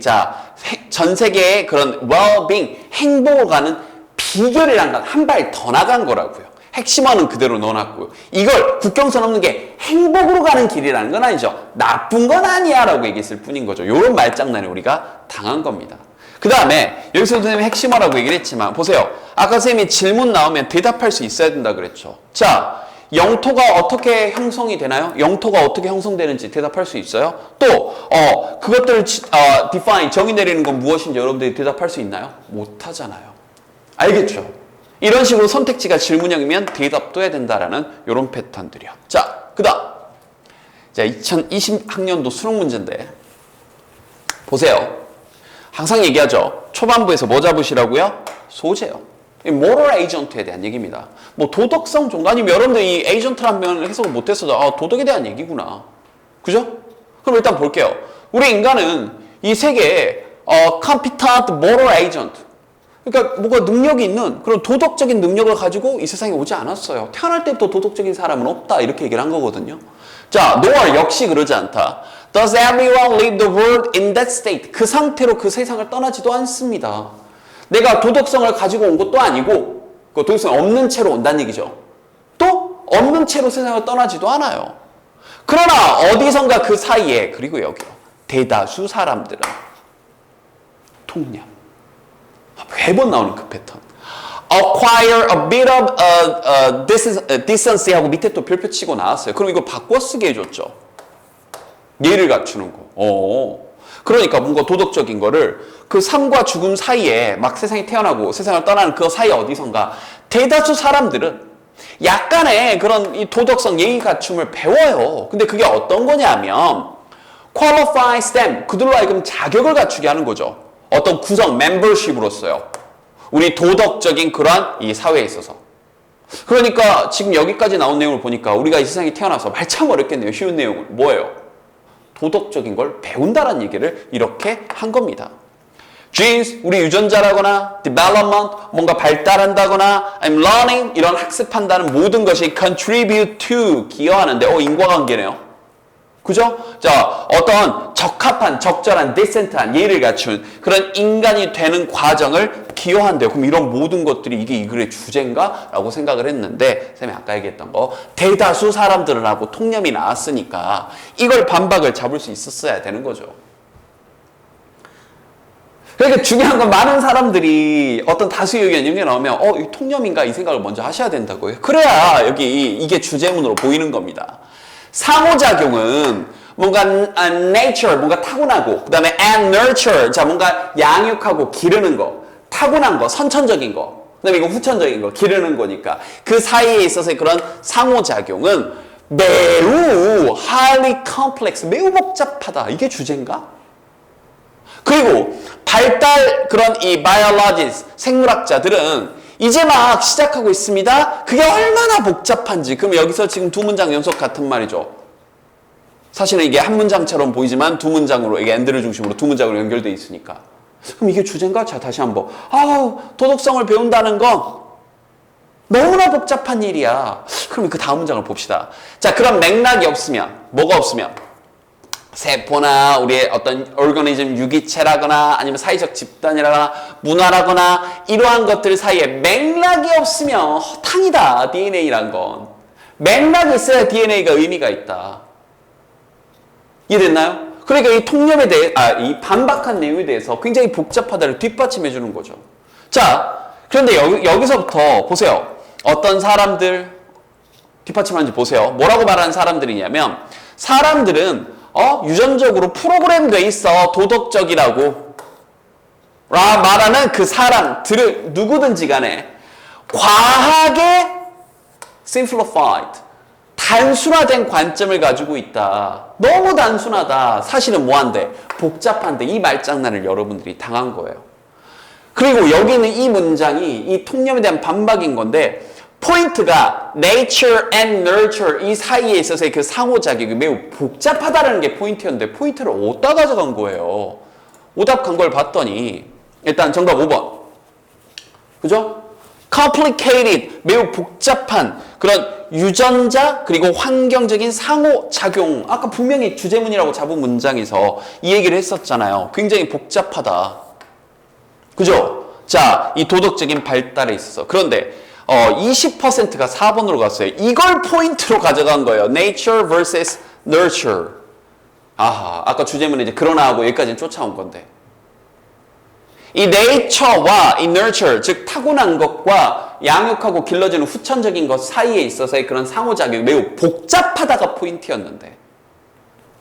전 세계의 그런 well-being, 행복을 가는 비결이란 건 한 발 더 나간 거라고요. 핵심어는 그대로 넣어놨고요. 이걸 국경선 없는 게 행복으로 가는 길이라는 건 아니죠. 나쁜 건 아니야 라고 얘기했을 뿐인 거죠. 이런 말장난에 우리가 당한 겁니다. 그 다음에 여기서 선생님이 핵심어라고 얘기를 했지만 보세요. 아까 선생님이 질문 나오면 대답할 수 있어야 된다 그랬죠. 자, 영토가 어떻게 형성이 되나요? 영토가 어떻게 형성되는지 대답할 수 있어요? 또 그것들을 define, 정의 내리는 건 무엇인지 여러분들이 대답할 수 있나요? 못하잖아요. 알겠죠? 이런 식으로 선택지가 질문형이면 대답도 해야 된다라는 이런 패턴들이요. 자, 그 다음 2020학년도 수능 문제인데 보세요. 항상 얘기하죠. 초반부에서 뭐 잡으시라고요? 소재요. moral agent에 대한 얘기입니다. 뭐 도덕성 정도 아니면 여러분들 이 에이전트라는 해석을 못했어도 도덕에 대한 얘기구나. 그죠? 그럼 일단 볼게요. 우리 인간은 이 세계에 competent moral agent 그러니까 뭔가 능력이 있는 그런 도덕적인 능력을 가지고 이 세상에 오지 않았어요. 태어날 때부터 도덕적인 사람은 없다 이렇게 얘기를 한 거거든요. 자, nor 역시 그러지 않다. Does everyone leave the world in that state? 그 상태로 그 세상을 떠나지도 않습니다. 내가 도덕성을 가지고 온 것도 아니고 그 도덕성 없는 채로 온다는 얘기죠. 또 없는 채로 세상을 떠나지도 않아요. 그러나 어디선가 그 사이에 그리고 여기요. 대다수 사람들은 통념. 매번 나오는 그 패턴. acquire a bit of decency 하고 밑에 또 별표 치고 나왔어요. 그럼 이거 바꿔 쓰게 해줬죠. 예를 갖추는 거. 그러니까 뭔가 도덕적인 거를 그 삶과 죽음 사이에 막 세상에 태어나고 세상을 떠나는 그 사이 어디선가 대다수 사람들은 약간의 그런 이 도덕성 예의 갖춤을 배워요. 근데 그게 어떤 거냐면 qualifies them 그들로 하여금 자격을 갖추게 하는 거죠. 어떤 구성 membership으로서요. 우리 도덕적인 그러한 이 사회에 있어서. 그러니까 지금 여기까지 나온 내용을 보니까 우리가 이 세상에 태어나서 말 참 어렵겠네요. 쉬운 내용은 뭐예요? 도덕적인 걸 배운다라는 얘기를 이렇게 한 겁니다. Genes, 우리 유전자라거나 development, 뭔가 발달한다거나 아니면 learning, 이런 학습한다는 모든 것이 contribute to, 기여하는데 인과관계네요. 그죠? 자, 어떤 적합한, 적절한, decent한, 예를 갖춘 그런 인간이 되는 과정을 기여한대요. 그럼 이런 모든 것들이 이게 이 글의 주제인가? 라고 생각을 했는데 쌤이 아까 얘기했던 거 대다수 사람들은 하고 통념이 나왔으니까 이걸 반박을 잡을 수 있었어야 되는 거죠. 그러니까 중요한 건 많은 사람들이 어떤 다수의 의견 이런 게 나오면 이 통념인가 이 생각을 먼저 하셔야 된다고요. 그래야 여기 이게 주제문으로 보이는 겁니다. 상호작용은 뭔가 nature, 뭔가 타고나고 그 다음에 and nurture, 자 뭔가 양육하고 기르는 거, 타고난 거, 선천적인 거, 그 다음에 이거 후천적인 거, 기르는 거니까 그 사이에 있어서의 그런 상호작용은 매우 highly complex, 매우 복잡하다. 이게 주제인가? 그리고 발달 그런 이 biologists, 생물학자들은 이제 막 시작하고 있습니다. 그게 얼마나 복잡한지. 그럼 여기서 지금 두 문장 연속 같은 말이죠. 사실은 이게 한 문장처럼 보이지만 두 문장으로, 이게 엔드를 중심으로 두 문장으로 연결되어 있으니까. 그럼 이게 주제인가? 자, 다시 한번. 도덕성을 배운다는 건 너무나 복잡한 일이야. 그럼 그 다음 문장을 봅시다. 자, 그런 맥락이 없으면, 뭐가 없으면? 세포나 우리의 어떤 오르가니즘 유기체라거나 아니면 사회적 집단이라거나 문화라거나 이러한 것들 사이에 맥락이 없으면 허탕이다. DNA란 건. 맥락이 있어야 DNA가 의미가 있다. 이해됐나요? 그러니까 이 통념에 대해, 이 반박한 내용에 대해서 굉장히 복잡하다를 뒷받침해 주는 거죠. 자, 그런데 여기서부터 보세요. 어떤 사람들, 뒷받침하는지 보세요. 뭐라고 말하는 사람들이냐면, 사람들은 유전적으로 프로그램돼 있어. 도덕적이라고. 말하는 그 사람들을 누구든지 간에 과하게 simplified, 단순화된 관점을 가지고 있다. 너무 단순하다. 사실은 뭐한데? 복잡한데 이 말장난을 여러분들이 당한 거예요. 그리고 여기는 이 문장이 이 통념에 대한 반박인 건데 포인트가 nature and nurture 이 사이에 있어서의 그 상호작용이 매우 복잡하다는 게 포인트였는데 포인트를 어디다 가져간 거예요? 오답 간 걸 봤더니 일단 정답 5번. 그죠? complicated, 매우 복잡한 그런 유전자 그리고 환경적인 상호작용. 아까 분명히 주제문이라고 잡은 문장에서 이 얘기를 했었잖아요. 굉장히 복잡하다. 그죠? 자, 이 도덕적인 발달에 있어서. 그런데 20%가 4번으로 갔어요. 이걸 포인트로 가져간 거예요. nature vs nurture. 아까 주제문에 이제 그러나 하고 여기까지는 쫓아온 건데. 이 nature와 이 nurture, 즉 타고난 것과 양육하고 길러지는 후천적인 것 사이에 있어서의 그런 상호작용이 매우 복잡하다가 포인트였는데.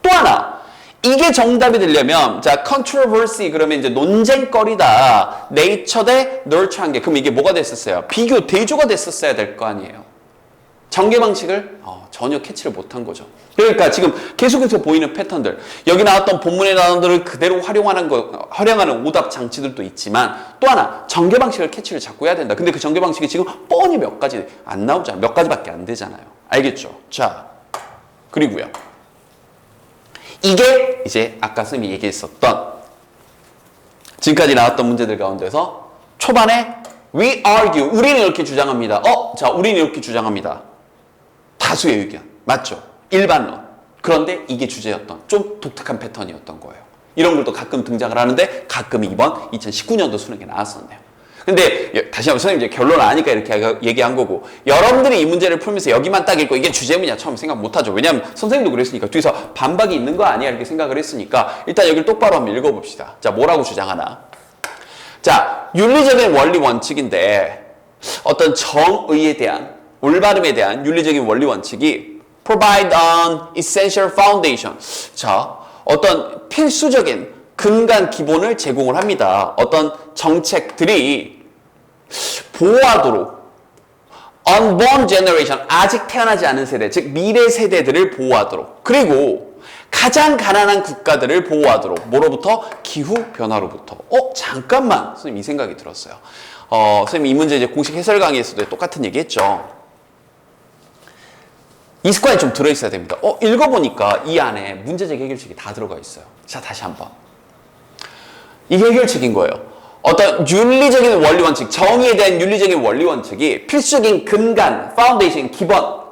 또 하나. 이게 정답이 되려면, 자, controversy, 그러면 이제 논쟁거리다. nature 대 nurture 한 게. 그럼 이게 뭐가 됐었어요? 비교, 대조가 됐었어야 될 거 아니에요. 전개 방식을 전혀 캐치를 못한 거죠. 그러니까 지금 계속해서 보이는 패턴들. 여기 나왔던 본문의 단어들을 그대로 활용하는 오답 장치들도 있지만 또 하나, 전개 방식을 캐치를 자꾸 해야 된다. 근데 그 전개 방식이 지금 뻔히 몇 가지 안 나오잖아요. 몇 가지밖에 안 되잖아요. 알겠죠? 자, 그리고요. 이게 이제 아까 쌤이 얘기했었던 지금까지 나왔던 문제들 가운데서 초반에 we argue, 우리는 이렇게 주장합니다. 자, 우리는 이렇게 주장합니다. 다수의 의견. 맞죠? 일반론. 그런데 이게 주제였던 좀 독특한 패턴이었던 거예요. 이런 것도 가끔 등장을 하는데 가끔 이번 2019년도 수능에 나왔었네요. 근데 다시 한번 선생님 이제 결론을 아니까 이렇게 얘기한 거고 여러분들이 이 문제를 풀면서 여기만 딱 읽고 이게 주제문이야 처음 생각 못하죠. 왜냐하면 선생님도 그랬으니까 뒤에서 반박이 있는 거 아니야 이렇게 생각을 했으니까 일단 여기를 똑바로 한번 읽어봅시다. 자, 뭐라고 주장하나. 자, 윤리적인 원리 원칙인데 어떤 정의에 대한 올바름에 대한 윤리적인 원리 원칙이 provide an essential foundation. 자, 어떤 필수적인 근간 기본을 제공을 합니다. 어떤 정책들이 보호하도록 unborn generation, 아직 태어나지 않은 세대, 즉 미래 세대들을 보호하도록, 그리고 가장 가난한 국가들을 보호하도록. 뭐로부터? 기후 변화로부터. 잠깐만. 선생님 이 생각이 들었어요. 선생님 이 문제 이제 공식 해설 강의에서도 똑같은 얘기 했죠. 이 습관이 좀 들어있어야 됩니다. 읽어보니까 이 안에 문제적 해결책이 다 들어가 있어요. 자, 다시 한번. 이게 해결책인 거예요. 어떤 윤리적인 원리 원칙, 정의에 대한 윤리적인 원리 원칙이 필수적인 근간, 파운데이션,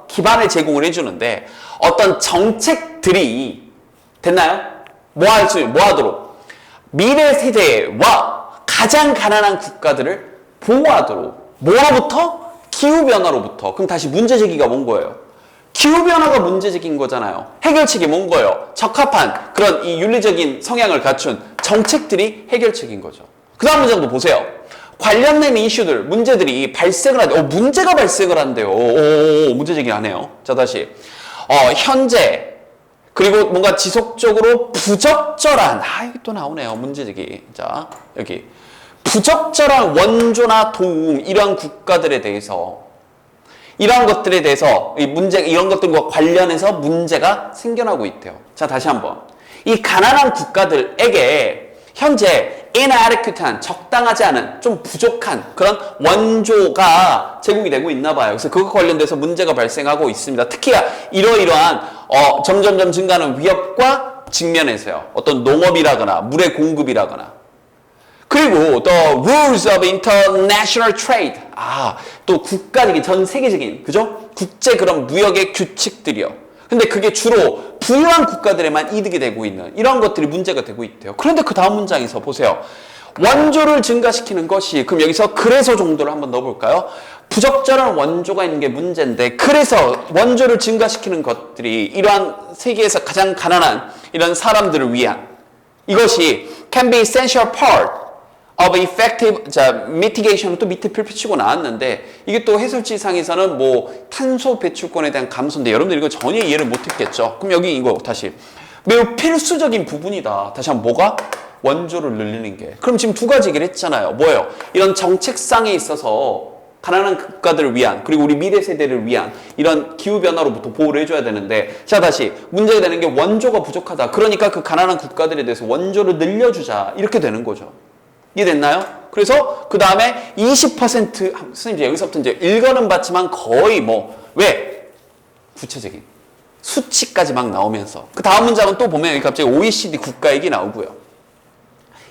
기반을 제공을 해주는데 어떤 정책들이 됐나요? 뭐 하도록? 미래 세대와 가장 가난한 국가들을 보호하도록. 뭐로부터? 기후변화로부터. 그럼 다시 문제제기가 뭔 거예요? 기후변화가 문제제기인 거잖아요. 해결책이 뭔 거예요? 적합한 그런 이 윤리적인 성향을 갖춘 정책들이 해결책인 거죠. 그 다음 문제도 보세요. 관련된 이슈들, 문제들이 발생을 한대요. 문제가 발생을 한대요. 문제제기를 하네요. 자, 다시. 현재, 그리고 뭔가 지속적으로 부적절한, 여기 또 나오네요. 문제제기. 자, 여기. 부적절한 원조나 도움, 이러한 국가들에 대해서, 이러한 것들에 대해서, 이런 것들과 관련해서 문제가 생겨나고 있대요. 자, 다시 한번. 이 가난한 국가들에게 현재 inadequate한, 적당하지 않은, 좀 부족한 그런 원조가 제공이 되고 있나 봐요. 그래서 그거 관련돼서 문제가 발생하고 있습니다. 특히 이러이러한 점점점 증가하는 위협과 직면해서요. 어떤 농업이라거나 물의 공급이라거나, 그리고 또 rules of international trade. 또 국가적인, 전 세계적인, 그죠? 국제 그런 무역의 규칙들이요. 근데 그게 주로 부유한 국가들에만 이득이 되고 있는 이런 것들이 문제가 되고 있대요. 그런데 그 다음 문장에서 보세요. 원조를 증가시키는 것이, 그럼 여기서 그래서 정도를 한번 넣어볼까요? 부적절한 원조가 있는 게 문제인데, 그래서 원조를 증가시키는 것들이 이러한 세계에서 가장 가난한 이런 사람들을 위한, 이것이 can be essential part of effective mitigation은 또 밑에 필표치고 나왔는데, 이게 또 해설지상에서는 뭐 탄소 배출권에 대한 감소인데 여러분들 이거 전혀 이해를 못했겠죠. 그럼 여기 이거 다시 매우 필수적인 부분이다. 다시 한번 뭐가? 원조를 늘리는 게. 그럼 지금 두 가지 얘기를 했잖아요. 뭐예요? 이런 정책상에 있어서 가난한 국가들을 위한, 그리고 우리 미래 세대를 위한 이런 기후변화로부터 보호를 해줘야 되는데, 자, 다시 문제가 되는 게 원조가 부족하다. 그러니까 그 가난한 국가들에 대해서 원조를 늘려주자. 이렇게 되는 거죠. 이해됐나요? 그래서 그 다음에 20% 선생님 여기서부터 이제 일거는 봤지만 거의 왜? 구체적인 수치까지 막 나오면서 그 다음 문장은 또 보면 여기 갑자기 OECD 국가 얘기 나오고요.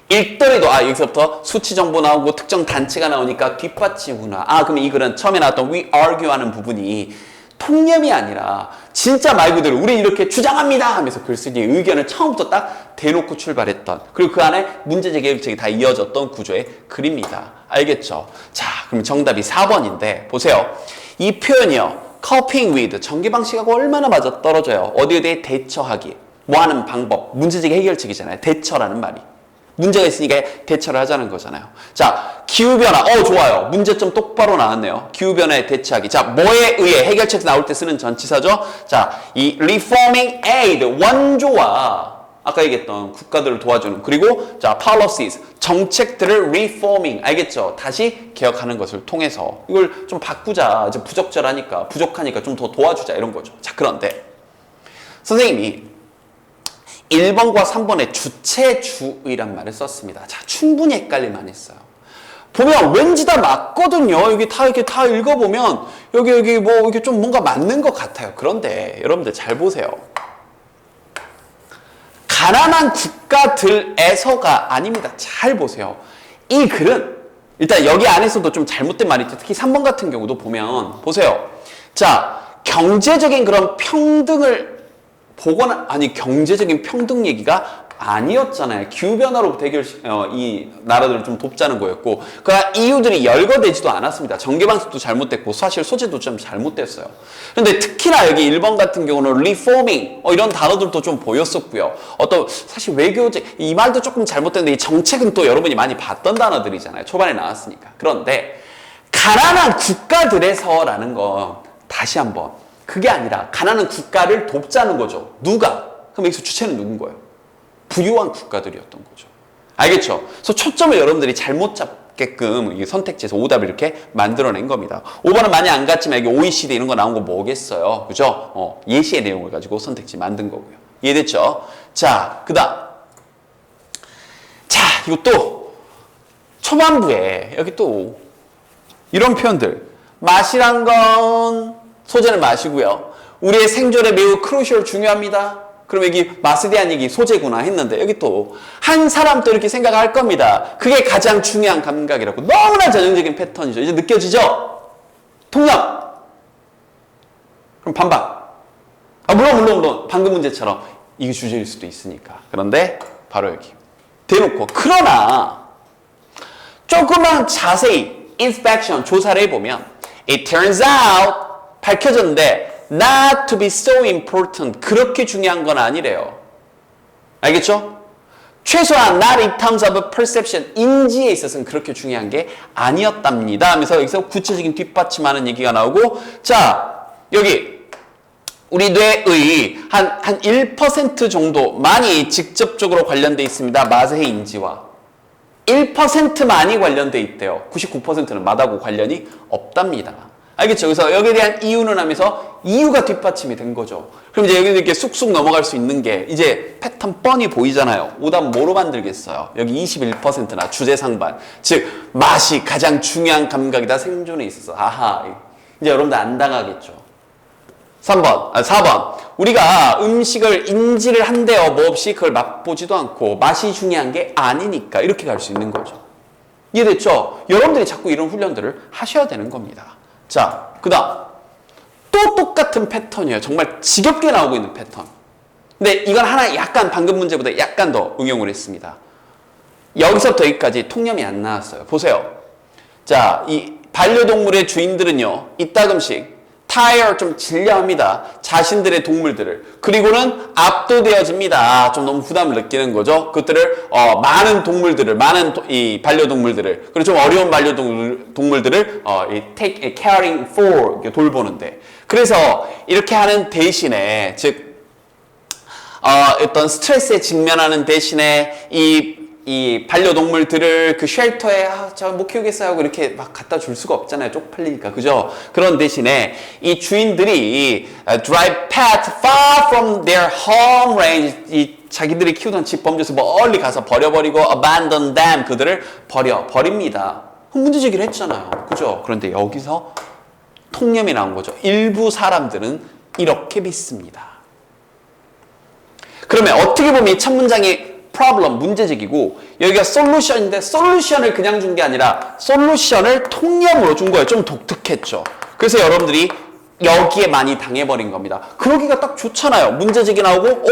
읽더라도 여기서부터 수치 정보 나오고 특정 단체가 나오니까 뒷받침이구나. 그럼 이 글은 처음에 나왔던 we argue 하는 부분이 통념이 아니라 진짜 말 그대로 우리 이렇게 주장합니다 하면서 글쓰기 의견을 처음부터 딱 대놓고 출발했던, 그리고 그 안에 문제제기 해결책이 다 이어졌던 구조의 글입니다. 알겠죠? 자, 그럼 정답이 4번인데 보세요. 이 표현이요. coping with, 전개 방식하고 얼마나 맞아 떨어져요. 어디에 대해 대처하기, 뭐하는 방법, 문제제기 해결책이잖아요. 대처라는 말이. 문제가 있으니까 대처를 하자는 거잖아요. 자, 기후변화. 좋아요. 문제점 똑바로 나왔네요. 기후변화에 대처하기. 자, 뭐에 의해 해결책 나올 때 쓰는 전치사죠? 자, 이 reforming aid, 원조와 아까 얘기했던 국가들을 도와주는, 그리고 자, policies, 정책들을 reforming, 알겠죠? 다시 개혁하는 것을 통해서 이걸 좀 바꾸자. 이제 부적절하니까, 부족하니까 좀 더 도와주자. 이런 거죠. 자, 그런데 선생님이 1번과 3번에 주체주의란 말을 썼습니다. 자, 충분히 헷갈릴만 했어요. 보면 왠지 다 맞거든요. 여기 다 이렇게 다 읽어보면 여기 뭐 이렇게 좀 뭔가 맞는 것 같아요. 그런데 여러분들 잘 보세요. 가난한 국가들에서가 아닙니다. 잘 보세요. 이 글은 일단 여기 안에서도 좀 잘못된 말이 있죠. 특히 3번 같은 경우도 보면 보세요. 자, 경제적인 그런 평등을 보거나, 경제적인 평등 얘기가 아니었잖아요. 기후변화로부터 이 나라들을 좀 돕자는 거였고, 그 이유들이 열거되지도 않았습니다. 전개 방식도 잘못됐고, 사실 소재도 좀 잘못됐어요. 근데 특히나 여기 1번 같은 경우는 reforming, 이런 단어들도 좀 보였었고요. 사실 외교적, 이 말도 조금 잘못됐는데, 이 정책은 또 여러분이 많이 봤던 단어들이잖아요. 초반에 나왔으니까. 그런데, 가난한 국가들에서라는 건, 다시 한번, 그게 아니라 가난한 국가를 돕자는 거죠. 누가? 그럼 여기서 주체는 누군 거예요? 부유한 국가들이었던 거죠. 알겠죠? 그래서 초점을 여러분들이 잘못 잡게끔 이 선택지에서 오답을 이렇게 만들어낸 겁니다. 5번은 많이 안 갔지만 여기 OECD 이런 거 나온 거 뭐겠어요? 그죠? 예시의 내용을 가지고 선택지 만든 거고요. 이해됐죠? 자, 그 다음. 자, 이거 또 초반부에 여기 또 이런 표현들. 맛이란 건 소재는 마시고요. 우리의 생존에 매우 크루셜 중요합니다. 그럼 여기 맛에 대한 얘기 소재구나 했는데 여기 또 한 사람 또 이렇게 생각할 겁니다. 그게 가장 중요한 감각이라고. 너무나 전형적인 패턴이죠. 이제 느껴지죠? 통념. 그럼 반박. 물론 방금 문제처럼 이게 주제일 수도 있으니까. 그런데 바로 여기 대놓고 그러나 조금만 자세히 inspection 조사를 해보면 it turns out 밝혀졌는데 not to be so important 그렇게 중요한 건 아니래요. 알겠죠? 최소한 not in terms of perception 인지에 있어서는 그렇게 중요한 게 아니었답니다 하면서 여기서 구체적인 뒷받침하는 얘기가 나오고 자 여기 우리 뇌의 한 1% 정도만이 직접적으로 관련돼 있습니다. 맛의 인지와 1%만이 관련돼 있대요. 99%는 맛하고 관련이 없답니다. 알겠죠? 그래서 여기에 대한 이유는 하면서 이유가 뒷받침이 된 거죠. 그럼 이제 여기서 이렇게 쑥쑥 넘어갈 수 있는 게 이제 패턴 뻔히 보이잖아요. 오답 뭐로 만들겠어요? 여기 21%나 주제 상반. 즉 맛이 가장 중요한 감각이다. 생존에 있어서. 아하. 이제 여러분들 안 당하겠죠. 4번. 우리가 음식을 인지를 한대요. 뭐 없이 그걸 맛보지도 않고 맛이 중요한 게 아니니까 이렇게 갈 수 있는 거죠. 이해됐죠? 여러분들이 자꾸 이런 훈련들을 하셔야 되는 겁니다. 자, 그 다음 또 똑같은 패턴이에요. 정말 지겹게 나오고 있는 패턴. 근데 이건 하나 약간 방금 문제보다 약간 더 응용을 했습니다. 여기서부터 여기까지 통념이 안 나왔어요. 보세요. 자, 이 반려동물의 주인들은요. 이따금씩 타이어 좀 질려합니다. 자신들의 동물들을. 그리고는 압도되어집니다. 좀 너무 부담을 느끼는 거죠. 그것들을 많은 동물들을, 이 반려동물들을, 그리고 좀 어려운 반려동물들을 take caring for 돌보는데. 그래서 이렇게 하는 대신에 즉 어떤 스트레스에 직면하는 대신에 이 반려동물들을 그 쉘터에 저 못 키우겠어요 하고 이렇게 막 갖다 줄 수가 없잖아요. 쪽팔리니까. 그죠? 그런 대신에 이 주인들이 drive pet far from their home range 이 자기들이 키우던 집 범주에서 멀리 가서 버려버리고 abandon them 그들을 버립니다. 문제 제기를 했잖아요. 그죠? 그런데 여기서 통념이 나온 거죠. 일부 사람들은 이렇게 믿습니다. 그러면 어떻게 보면 이 첫 문장이 problem, 문제제기고 여기가 솔루션인데 솔루션을 그냥 준 게 아니라 솔루션을 통념으로 준 거예요. 좀 독특했죠. 그래서 여러분들이 여기에 많이 당해버린 겁니다. 그러기가 딱 좋잖아요. 문제제기 나오고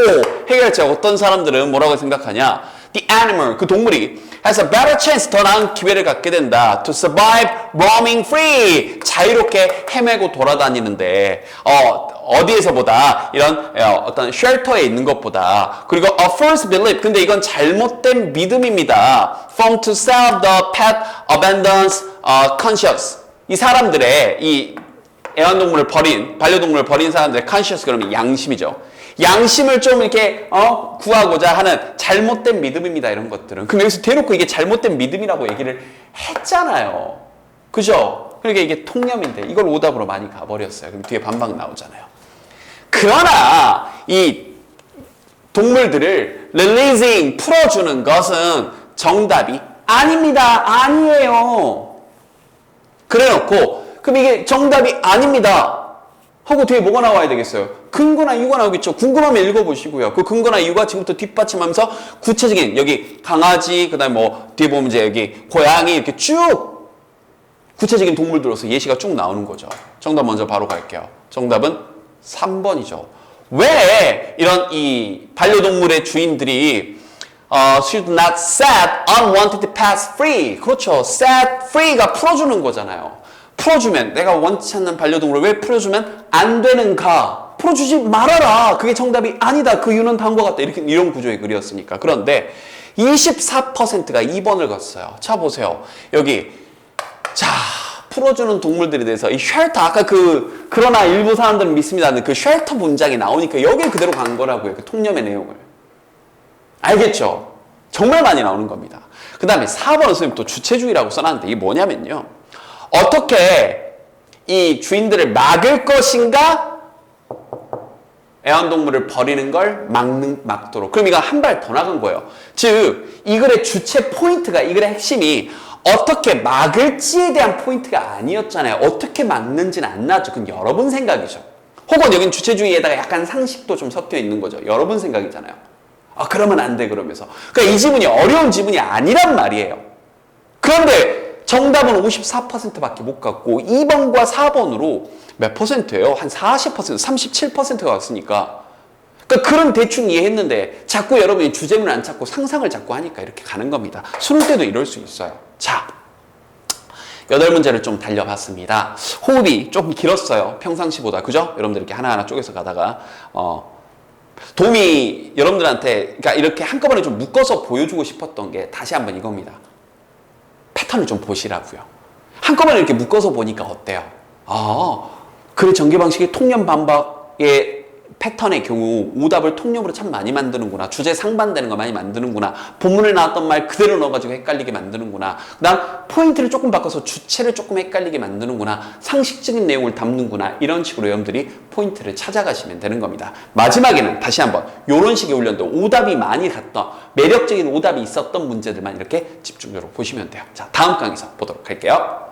해결책 어떤 사람들은 뭐라고 생각하냐. The animal, 그 동물이 has a better chance, 더 나은 기회를 갖게 된다. To survive roaming free, 자유롭게 헤매고 돌아다니는데 어디에서보다 이런 어떤 쉘터에 있는 것보다 그리고 a false belief, 근데 이건 잘못된 믿음입니다. From to serve the pet abandons conscious, 이 사람들의 이 애완동물을 반려동물을 버린 사람들의 conscious 그러면 양심이죠. 양심을 좀 이렇게 구하고자 하는 잘못된 믿음입니다. 이런 것들은. 그럼 여기서 대놓고 이게 잘못된 믿음이라고 얘기를 했잖아요. 그죠? 그러니까 이게 통념인데 이걸 오답으로 많이 가버렸어요. 그럼 뒤에 반박 나오잖아요. 그러나 이 동물들을 releasing, 풀어주는 것은 정답이 아닙니다. 아니에요. 그래놓고 그럼 이게 정답이 아닙니다. 하고 뒤에 뭐가 나와야 되겠어요? 근거나 이유가 나오겠죠. 궁금하면 읽어보시고요. 그 근거나 이유가 지금부터 뒷받침하면서 구체적인 여기 강아지, 그 다음에 뭐 뒤에 보면 이제 여기 고양이 이렇게 쭉 구체적인 동물들로서 예시가 쭉 나오는 거죠. 정답 먼저 바로 갈게요. 정답은 3번이죠. 왜 이런 이 반려동물의 주인들이 should not set unwanted pets free. 그렇죠. set free가 풀어주는 거잖아요. 풀어주면 내가 원치 않는 반려동물을 왜 풀어주면 안 되는가? 풀어주지 말아라. 그게 정답이 아니다. 그 이유는 다음과 같다. 이런 구조의 글이었으니까. 그런데 24%가 2번을 갔어요. 자 보세요. 여기 자 풀어주는 동물들에 대해서 이 쉘터 아까 그러나 일부 사람들은 믿습니다는 그 쉘터 문장이 나오니까 여길 그대로 간 거라고요. 그 통념의 내용을. 알겠죠? 정말 많이 나오는 겁니다. 그 다음에 4번은 선생님 또 주체주의라고 써놨는데 이게 뭐냐면요. 어떻게 이 주인들을 막을 것인가? 애완동물을 버리는 걸 막도록. 그럼 이거 한 발 더 나간 거예요. 즉, 이 글의 주체 포인트가, 이 글의 핵심이 어떻게 막을지에 대한 포인트가 아니었잖아요. 어떻게 막는지는 안 나왔죠. 그건 여러분 생각이죠. 혹은 여긴 주체주의에다가 약간 상식도 좀 섞여 있는 거죠. 여러분 생각이잖아요. 아, 그러면 안 돼, 그러면서. 그러니까 이 지문이 어려운 지문이 아니란 말이에요. 그런데 정답은 54%밖에 못 갔고 2번과 4번으로 몇 퍼센트예요? 한 40%, 37%가 왔으니까. 그러니까 그런 대충 이해했는데 자꾸 여러분이 주제문을 안 찾고 상상을 자꾸 하니까 이렇게 가는 겁니다. 수능 때도 이럴 수 있어요. 자, 8문제를 좀 달려봤습니다. 호흡이 조금 길었어요. 평상시보다. 그죠? 여러분들 이렇게 하나하나 쪼개서 가다가 도움이 여러분들한테 그러니까 이렇게 한꺼번에 좀 묶어서 보여주고 싶었던 게 다시 한번 이겁니다. 패턴을 좀 보시라고요. 한꺼번에 이렇게 묶어서 보니까 어때요? 아, 그래 전개 방식이 통념 반박의 패턴의 경우 오답을 통념으로 참 많이 만드는구나. 주제 상반되는 거 많이 만드는구나. 본문에 나왔던 말 그대로 넣어가지고 헷갈리게 만드는구나. 그다음 포인트를 조금 바꿔서 주체를 조금 헷갈리게 만드는구나. 상식적인 내용을 담는구나. 이런 식으로 여러분들이 포인트를 찾아가시면 되는 겁니다. 마지막에는 다시 한번 이런 식의 훈련도 오답이 많이 갔던 매력적인 오답이 있었던 문제들만 이렇게 집중적으로 보시면 돼요. 자, 다음 강의에서 보도록 할게요.